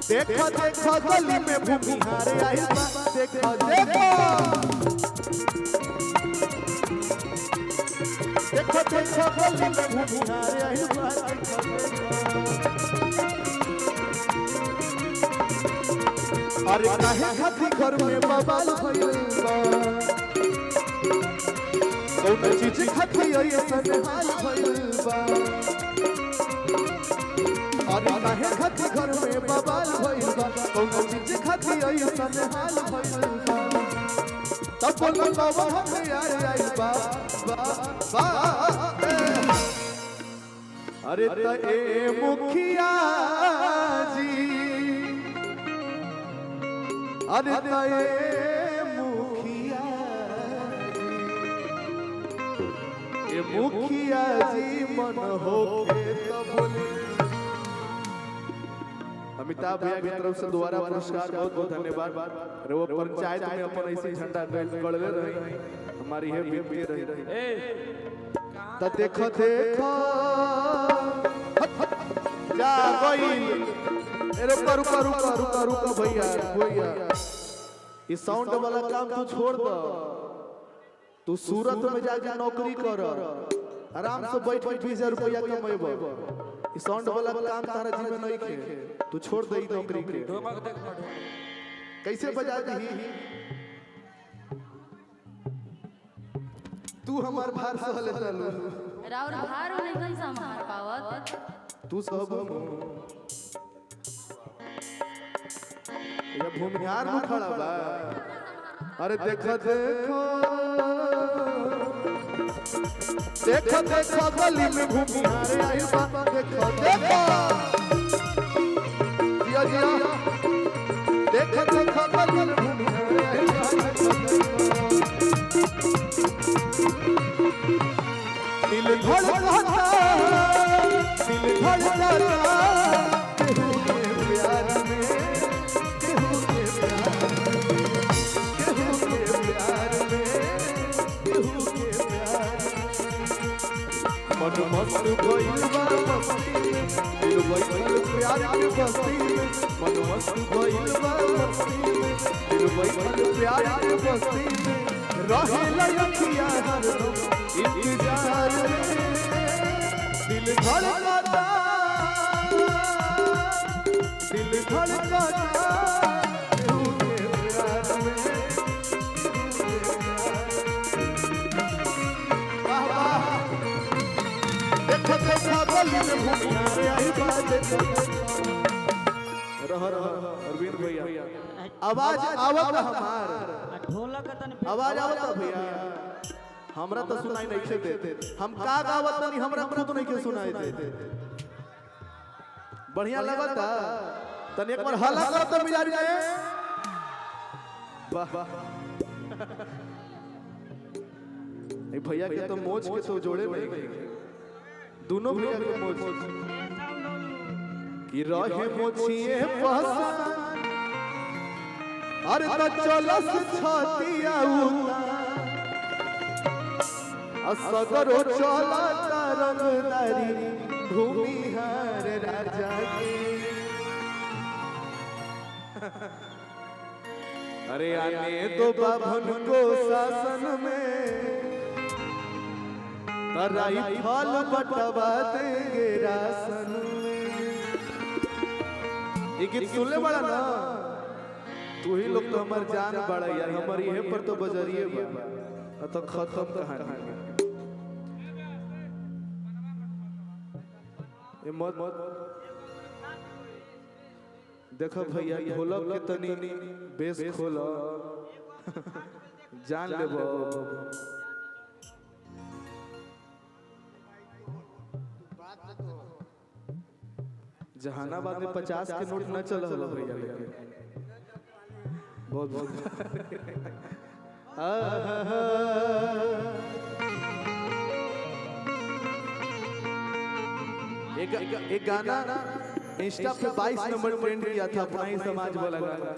देखो देखो गली में भूमिहार आइल बा देखो देखो देखो देखो गली में भूमिहार आइल बा अरे काहे खाती घर में बवाल भइल बा कौन चीज खाती ऐसन हाल भइल बा अरे काहे खाती घर में बवाल भइल बा कौन चीज खाती ऐसन हाल भइल बा तब बोल बाबा हम यार आइल बा बा अरे त ए मुखिया जी अरे त ए मुखिया जी ए मुखिया जी मन होके तो बोले। अमिताभ भैया की तरफ से दोबारा पुरस्कार बहुत बहुत धन्यवाद। अरे वो पंचायत में अपन ऐसे झंडा गड़ले रही हमारी है बीती रही तो देखो देखो जा गई अरे रुका रुका रुका रुका भैया भैया इस साउंड वाला काम तू छोड़ दो तू सूरत में जाके नौकरी कर आराम से बैठ के 20,000 रुपया कमेबो इस साउंड वाला काम तारा जीवन नहीं के तू छोड़ दे नौकरी के कैसे बजा दी तू हमार भार सहले चलू राउर भार नहीं कन संभाल पावत तू सब ये भूमिहार में खड़ा बा अरे देखो देखो देखो देखो गली में भूमिहार आइल बा देखो देखो जिया जिया देखो देखो गली में भूमिहार आइल बा दिल धड़कता दिल धड़कता केहू के प्यार में केहू के प्यार में केहू के प्यार मन मस्त भइल बा मस्ती में दिल भइल प्यार के बस्ती में मन मस्त भइल बा मस्ती में दिल भइल प्यार के बस्ती में रहेला अखियां हरदम इंतजार में दिल धड़कता दिल धड़कता केहू के प्यार में वाह वाह देखो देखो गली में भूमिहार आइल बा देखो रह अरविंद भैया आवाज आवत हमार ढोलक आवाज आवत भैया हमरा तो सुनाई नहीं देते हम का गावत नहीं हमरा खुद नहीं के सुनाई देते बढ़िया लगता तने एक बार हल्ला कर तो मिजाज में वाह ए भैया के तो मोच के तो जोड़े में दोनों भैया के मोच कि रहे मोचिए पहचान अरे त चलस छतिया उता असगरो चला रंगदारी भूमिहार राजा के अरे आने दो बाभन को शासन में तराई फल बटवा देंगे राशन में ये गीत सुनले बड़ा ना तू ही लोग तो हमार जान बड़ा यार हमारी है पर तो बजरिए बा तो खत्म कहानी ये मत देखो भैया ढोलक के तनी बेस खोलो जान लेबो जहानाबाद में 50 के नोट न चल हलो भैया लेके बहुत बहुत एक गाना इंस्टा पे 22 नंबर ट्रेंड किया था अपना ही समाज वाला गाना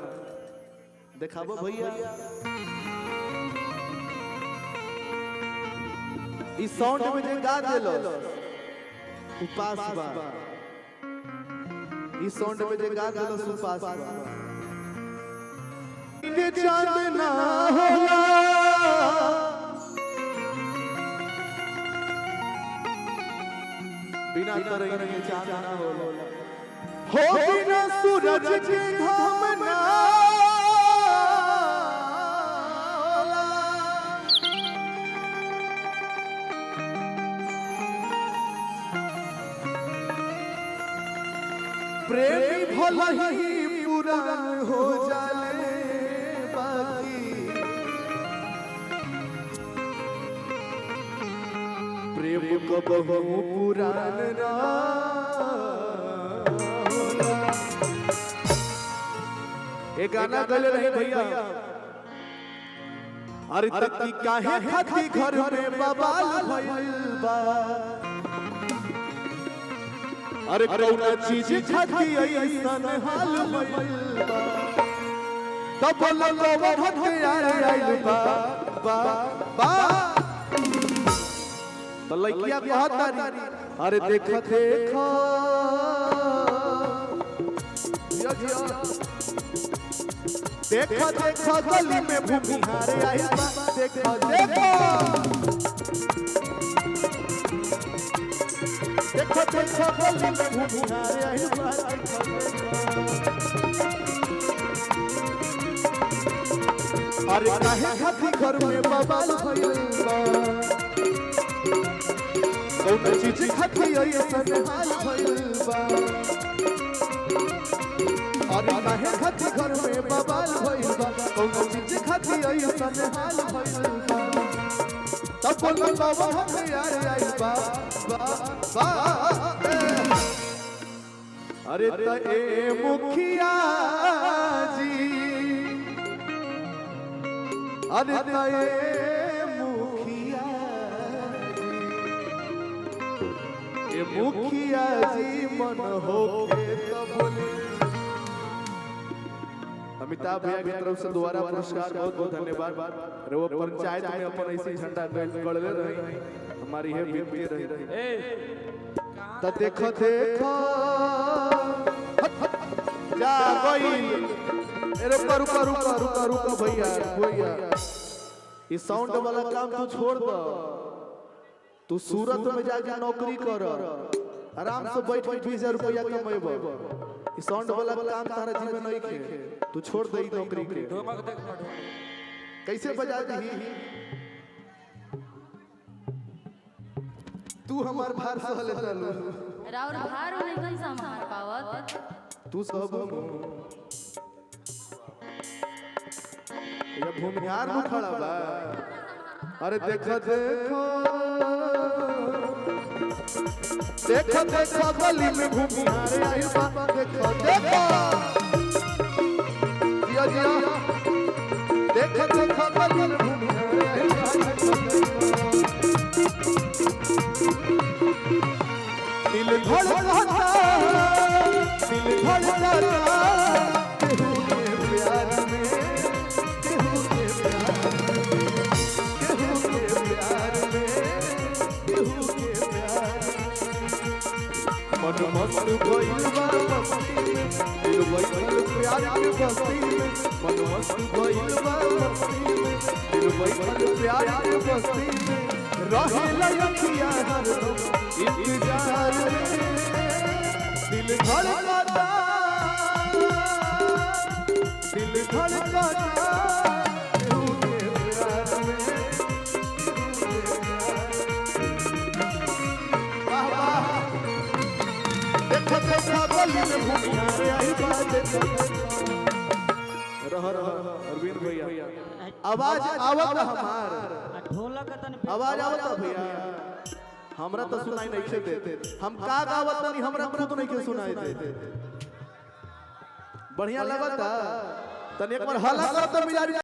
दिखाबो भैया इस साउंड में जे गा देलो उपास बा इस साउंड में जे गा देलो सुपास के चांद ना होला बिना तरई के चांद ना होला हो बिना सूरज के घाम ना होला प्रेमी भला ही पुरान हो जाले बाकी प्रेम कबहू पुरान ना होला। एक गाना गले रहे भैया अरे तकी काहे खाती घर में बवाल भइल बा अरे कौना चीज खाती ऐसन हाल भइल बा तब लगवा हथियार आइल बा बा बा तो लइकिया कहतारी अरे देख देख देख देख गली में भूमिहार आइल बा देख देख देखो देखो गली में भूमिहार आइल बा अरे काहे खाती घर में बवाल भइल बा कौन चीज खाती ऐसन हाल भइल बा अरे काहे खाती घर में बवाल भइल बा कौन चीज खाती ऐसन हाल भइल बा तब लगवा हथियार आइल बा बा बा अरे त ए मुखिया जी अरे त ए मुखिया जी ए मुखिया जी मन होके तो बोले। अमिताभ भैया की तरफ से दोबारा पुरस्कार बहुत बहुत धन्यवाद। अरे वो पंचायत में अपन ऐसे झंडा गड़ले रही हमारी है विनती रही तो देखो देखो जा गई अरे रुका रुका रुका रुका भैया भैया इस साउंड वाला काम तू छोड़ दो तू सूरत में जाके नौकरी कर आराम से बैठ के 20,000 रुपया कमेबो इस साउंड वाला काम तारा जीवन नहीं खे तू छोड़ दे नौकरी के कैसे बजा दी तू हमार भार सहले चलू राउर भार नहीं संभाल पावत तू सब ये भूमिहार में खड़ा बा अरे देखो देखो देखो देखो गली में भूमिहार आइल बा देखो देखो जिया जिया देखो देखो गली में भूमिहार आइल बा दिल धड़कता दिल धड़कता केहू के प्यार में केहू के प्यार में केहू के प्यार मन मस्त भइल बा मस्ती में दिल भइल प्यार के बस्ती में मन मस्त भइल बा मस्ती में दिल भइल प्यार के बस्ती में रहेला अखियां हरदम इंतजार में दिल धड़कता केहू के प्यार में वाह वाह देखो देखो गली में भूमिहार आइल बा देखो रह अरविंद भैया आवाज आवत हमार ढोलक आवाज आवत भैया हमरा तो सुनाई नहीं देते हम का गावत नहीं हमरा खुद नहीं के सुनाई देते बढ़िया लगता तने एक बार हल्ला कर तो मिजाज